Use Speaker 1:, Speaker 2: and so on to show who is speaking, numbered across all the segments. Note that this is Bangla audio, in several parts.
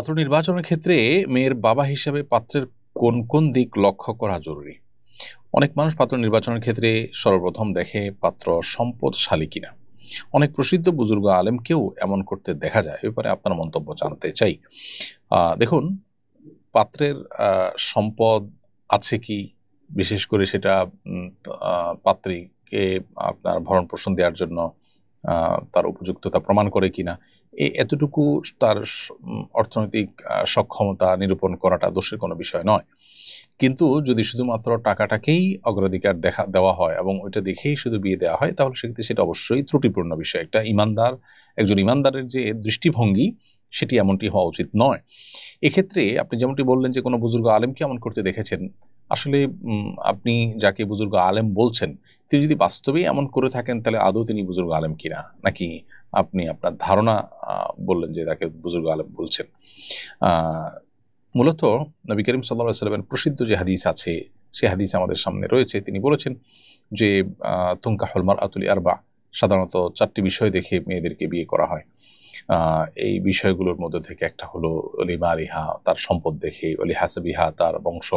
Speaker 1: পাত্র নির্বাচনের ক্ষেত্রে মেয়ের বাবা হিসেবে পাত্রের কোন কোন দিক লক্ষ্য করা জরুরি? অনেক মানুষ পাত্র নির্বাচনের ক্ষেত্রে সর্বপ্রথম দেখে পাত্র সম্পদশালী কিনা। অনেক প্রসিদ্ধ বুজুর্গ আলেমকেও এমন করতে দেখা যায়। এ ব্যাপারে আপনার মন্তব্য জানতে চাই। দেখুন, পাত্রের সম্পদ আছে কি, বিশেষ করে সেটা পাত্রীকে আপনার ভরণ-পোষণ দেওয়ার জন্য তার উপযুক্ততা প্রমাণ করে কিনা, এতটুকু তার অর্থনৈতিক সক্ষমতা নিরূপণ করাটা দোষের কোনো বিষয় নয়। কিন্তু যদি শুধুমাত্র টাকাটাকেই অগ্রাধিকার দেওয়া হয় এবং ওইটা দেখেই শুধু বিয়ে দেওয়া হয়, তাহলে সেক্ষেত্রে সেটা অবশ্যই ত্রুটিপূর্ণ বিষয়। একজন ইমানদারের যে দৃষ্টিভঙ্গি, সেটি এমনটি হওয়া উচিত নয়। এক্ষেত্রে আপনি যেমনটি বললেন যে কোনো বুজুর্গ আলেমকে এমন করতে দেখেছেন। আসলে আপনি যাকে বুজুর্গ আলেম বলছেন, তিনি যদি বাস্তবেই এমন করে থাকেন, তাহলে আদৌ তিনি বুজুর্গ আলেম কিনা? নাকি আপনি আপনার ধারণা বললেন যে তাকে বুজুর্গ আলেম বলছেন? মূলত নবী করিম সাল্লাল্লাহু আলাইহি ওয়াসাল্লামের প্রসিদ্ধ যে হাদিস আছে, সেই হাদিস আমাদের সামনে রয়েছে। তিনি বলেছেন যে তুনকাহুল মারআতু লিআরবা', সাধারণত 4টি বিষয় দেখে মেয়েদেরকে বিয়ে করা হয়। এই বিষয়গুলোর মধ্যে থেকে একটা হলো লিমালিহা, তার সম্পদ দেখে; ওলি হাসাবিহা, তার বংশ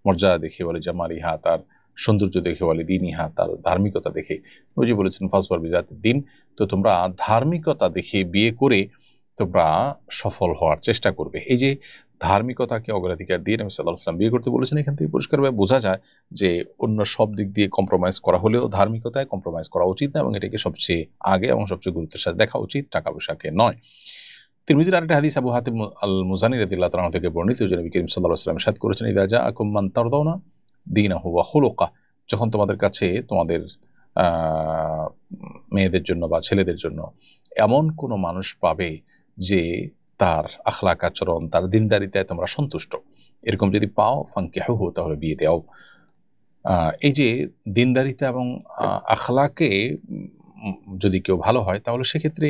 Speaker 1: মর্যাদা দেখে; ওলি জামালিহা, তার সৌন্দর্য দেখে; ওলি দীনিহা, তার ধার্মিকতা দেখে। ওই যে বলেছেন ফাসবার বিজাতিদ দ্বীন, তো তোমরা ধার্মিকতা দেখে বিয়ে করে তোমরা সফল হওয়ার চেষ্টা করবে। এই যে ধার্মিকতাকে অগ্রাধিকার দিয়ে নবী সাল্লাল্লাহু আলাইহি ওয়াসাল্লাম বিয়ে করতে বলেছেন, এখান থেকে পরিষ্কারভাবে বোঝা যায় যে অন্য সব দিক দিয়ে কম্প্রোমাইজ করা হলেও ধার্মিকতায় কম্প্রোমাইজ করা উচিত না, এবং এটাকে সবচেয়ে আগে এবং সবচেয়ে গুরুত্বের সাথে দেখা উচিত, টাকা পয়সাকে নয়। তিরমিজির আরেকটা হাদিস আবু হাতিম আল মুজানি রাদিয়াল্লাহু তাআলা থেকে বর্ণিত, যে নবী করিম সাল্লাল্লাহু আলাইহি ওয়াসাল্লাম ইরশাদ করেছেন, ইযা জাআকুম মান তারদাউনা দীনাহু ওয়া খুলুকাহু, যখন তোমাদের কাছে তোমাদের মেয়েদের জন্য বা ছেলেদের জন্য এমন কোনো মানুষ পাবে যে তার আখলাক আচরণ, তার দিনদারিতায় তোমরা সন্তুষ্ট, এরকম যদি পাও ফানকিহুহু, তাহলে বিয়ে দাও। এই যে দিনদারিতা এবং আখলাকে যদি কেউ ভালো হয়, তাহলে সেক্ষেত্রে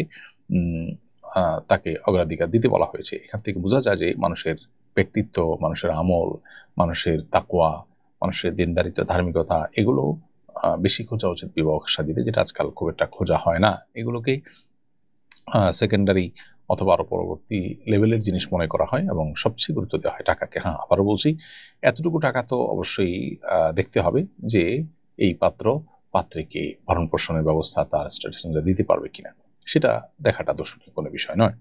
Speaker 1: তাকে অগ্রাধিকার দিতে বলা হয়েছে। এখান থেকে বোঝা যায় যে মানুষের ব্যক্তিত্ব, মানুষের আমল, মানুষের তাকওয়া, মানুষের দিনদারিতা, ধার্মিকতা, এগুলো বেশি খোঁজা উচিত বিবাহ শাদীতে, যেটা আজকাল খুব একটা খোঁজা হয় না। এগুলোকেই সেকেন্ডারি অথবা আরো পরবর্তী লেভেলের জিনিস মনে করা হয় এবং সবচেয়ে গুরুত্ব দেওয়া হয় টাকাকে। হ্যাঁ, আবারও বলছি, এতটুকু টাকা তো অবশ্যই দেখতে হবে যে এই পাত্র পাত্রীকে ভরণ পোষণের ব্যবস্থা তার স্ট্যাটাস দিতে পারবে কিনা, সেটা দেখাটা দোষণীয় কোনো বিষয় নয়।